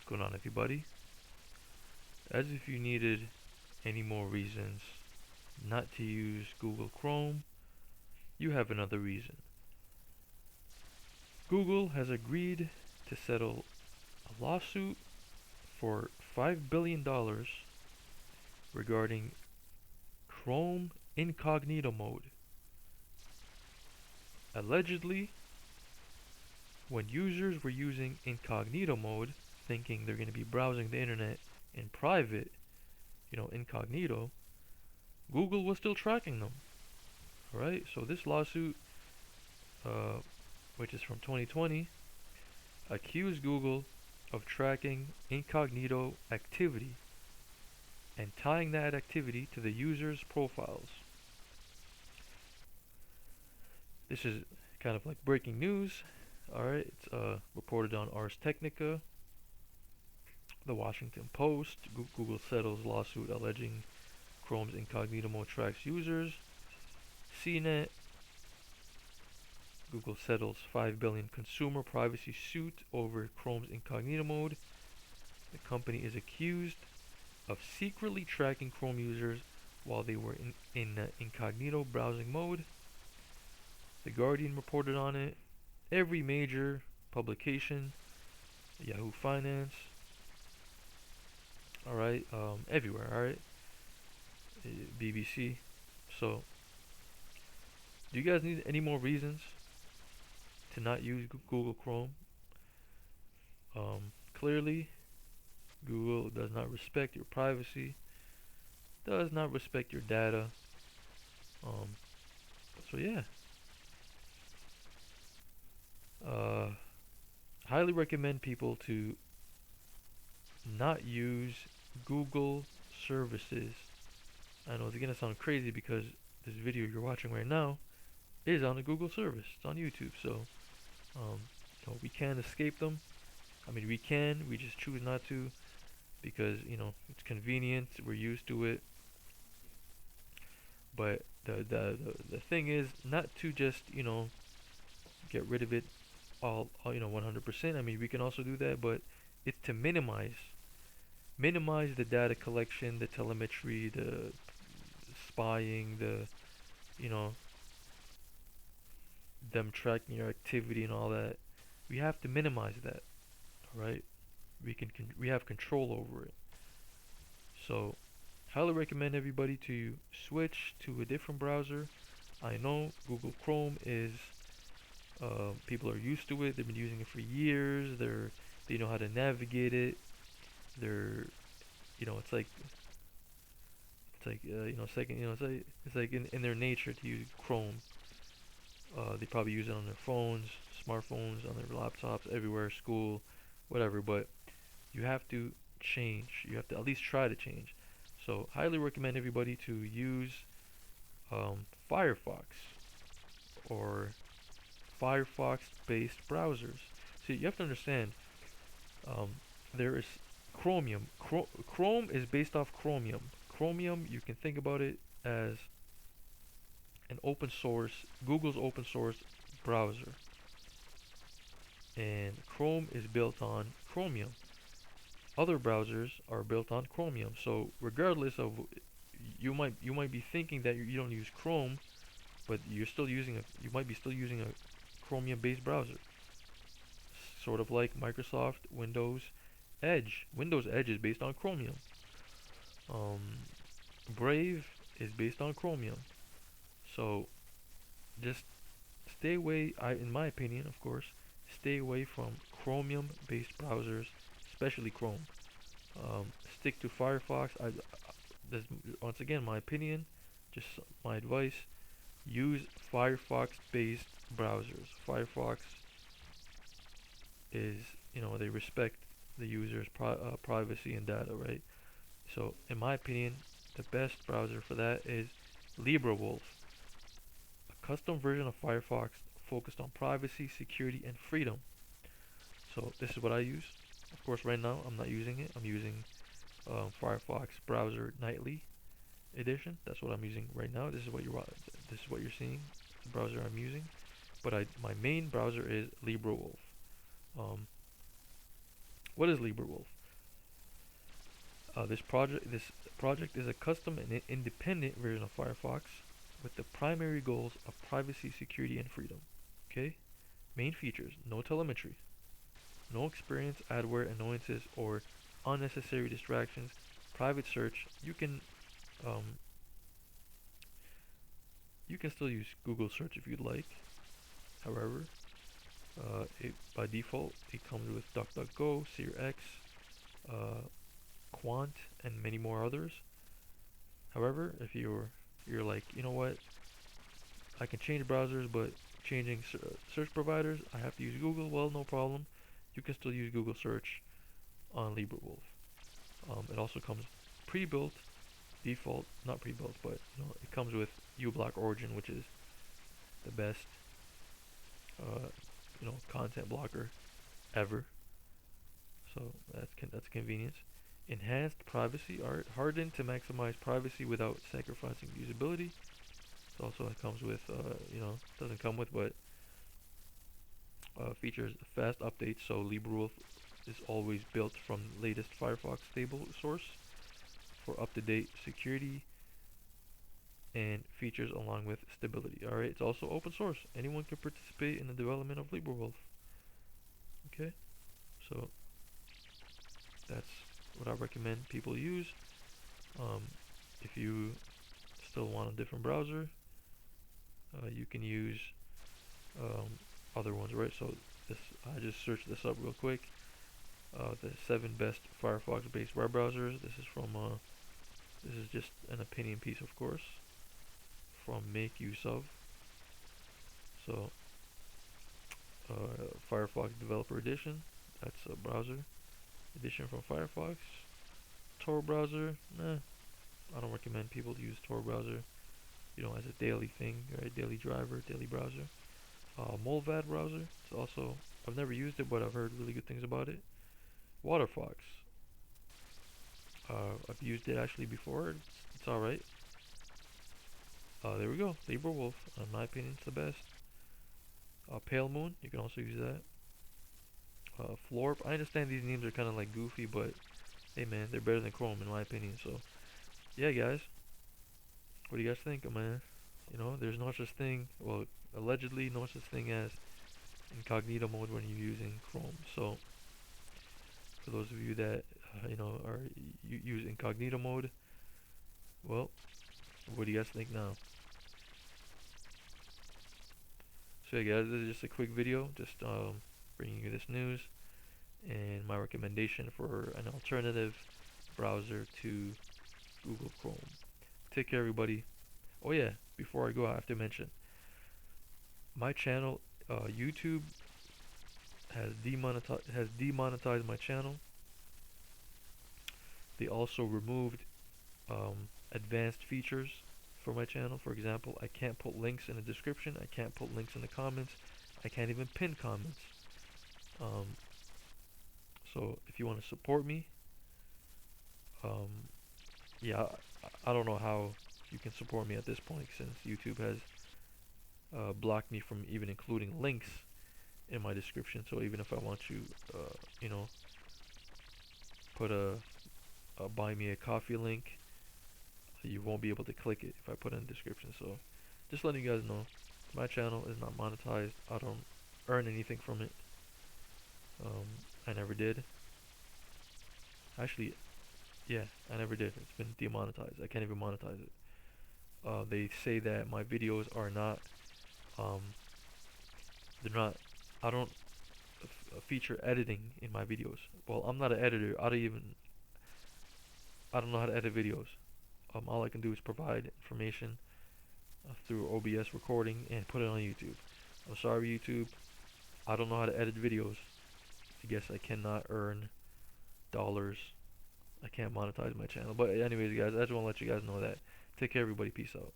What's going on, everybody? As if you needed any more reasons not to use Google Chrome, you have another reason. Google has agreed to settle a lawsuit for $5 billion regarding Chrome Incognito mode. Allegedly, when users were using incognito mode, thinking they're going to be browsing the internet in private, incognito, Google was still tracking them. Alright, so this lawsuit, uh, which is from 2020, accused Google of tracking incognito activity and tying that activity to the user's profiles. This is kind of like breaking news. Alright, it's reported on Ars Technica, The Washington Post. Google settles lawsuit alleging Chrome's incognito mode tracks users. CNET. Google settles $5 billion consumer privacy suit over Chrome's incognito mode. The company is accused of secretly tracking Chrome users while they were in incognito browsing mode. The Guardian reported on it. Every major publication, Yahoo Finance, alright, everywhere, alright, BBC. So, do you guys need any more reasons to not use Google Chrome? Clearly, Google does not respect your privacy, does not respect your data. So yeah, highly recommend people to not use Google services. I know it's gonna sound crazy because this video you're watching right now is on a Google service. It's on YouTube, so we can't escape them. I mean, we just choose not to because it's convenient. We're used to it. But the thing is not to just get rid of it all 100%. I mean, we can also do that, but it's to minimize the data collection, the telemetry, the spying, the you know them tracking your activity and all that. We have to minimize that, right? We have control over it. So, highly recommend everybody to switch to a different browser. I know Google Chrome is people are used to it. They've been using it for years. They know how to navigate it. They're it's like in their nature to use Chrome. They probably use it on their phones, smartphones, on their laptops, everywhere, school, whatever. But you have to change. You have to at least try to change. So, highly recommend everybody to use Firefox or Firefox-based browsers. See, you have to understand. There is Chromium. Chrome is based off Chromium. Chromium, you can think about it as an open source, Google's open source browser. And Chrome is built on Chromium. Other browsers are built on Chromium. So regardless of, you might be thinking that you don't use Chrome, but you might be still using a Chromium-based browser. Sort of like Microsoft Windows Edge. Windows Edge is based on Chromium. Brave is based on Chromium. So just stay away. In my opinion, of course, stay away from Chromium-based browsers, especially Chrome. Stick to Firefox. This, once again, my opinion, just my advice. Use Firefox-based browsers. Firefox is, they respect the user's privacy and data, right? So, in my opinion, the best browser for that is LibreWolf, a custom version of Firefox focused on privacy, security, and freedom. So, this is what I use. Of course, right now I'm not using it. I'm using Firefox Browser Nightly Edition. That's what I'm using right now. This is what you're seeing. The browser I'm using. But my main browser is LibreWolf. What is LibreWolf? This project is a custom and independent version of Firefox with the primary goals of privacy, security, and freedom. Okay? Main features: no telemetry, no experience adware annoyances or unnecessary distractions, private search. Um, you can still use Google search if you'd like. However, by default it comes with DuckDuckGo, SeerX, uh, Quant, and many more others. However, if you're like, you know what, I can change browsers, but changing search providers, I have to use Google. Well, no problem. You can still use Google search on LibreWolf. It also comes pre-built, default, not pre-built, but it comes with uBlock Origin, which is the best, uh, content blocker ever. So that's convenience. Enhanced privacy art, hardened to maximize privacy without sacrificing usability. It comes with, doesn't come with, but features fast updates. So LibreWolf is always built from the latest Firefox stable source for up-to-date security and features along with stability. Alright, it's also open source. Anyone can participate in the development of LibreWolf. Okay, so that's what I recommend people use. Um, if you still want a different browser, you can use um, other ones, right? So this, I just searched this up real quick. The 7 best Firefox-based web browsers. This is just an opinion piece, of course, from Make Use Of. So, Firefox Developer Edition. That's a browser edition from Firefox. Tor browser. Nah, I don't recommend people to use Tor browser. As a daily thing, right? Daily driver, daily browser. Molvad browser. It's also, I've never used it, but I've heard really good things about it. Waterfox. I've used it actually before. It's alright. There we go. LibreWolf. In my opinion, it's the best. Pale Moon. You can also use that. Florp. I understand these names are kind of like goofy, but hey man, they're better than Chrome in my opinion. So yeah, guys. What do you guys think, man? There's no such thing. Well, allegedly, no such thing as incognito mode when you're using Chrome. So for those of you that are use incognito mode, well, what do you guys think now? So yeah, guys, this is just a quick video, just bringing you this news and my recommendation for an alternative browser to Google Chrome. Take care, everybody. Oh yeah, before I go, I have to mention my channel. YouTube has demonetized my channel. They also removed advanced features for my channel. For example, I can't put links in the description. I can't put links in the comments. I can't even pin comments. So if you want to support me, yeah, I don't know how you can support me at this point since YouTube has blocked me from even including links in my description. So even if I want to, put a buy me a coffee link, you won't be able to click it if I put it in the description. So just letting you guys know, my channel is not monetized. I don't earn anything from it. I never did. Actually, yeah, I never did. It's been demonetized. I can't even monetize it. They say that my videos are not, um, they're not, I don't feature editing in my videos. Well, I'm not an editor. I don't know how to edit videos. All I can do is provide information through OBS recording and put it on YouTube. I'm sorry, YouTube. I don't know how to edit videos. I guess I cannot earn dollars. I can't monetize my channel. But anyways, guys, I just want to let you guys know that. Take care, everybody. Peace out.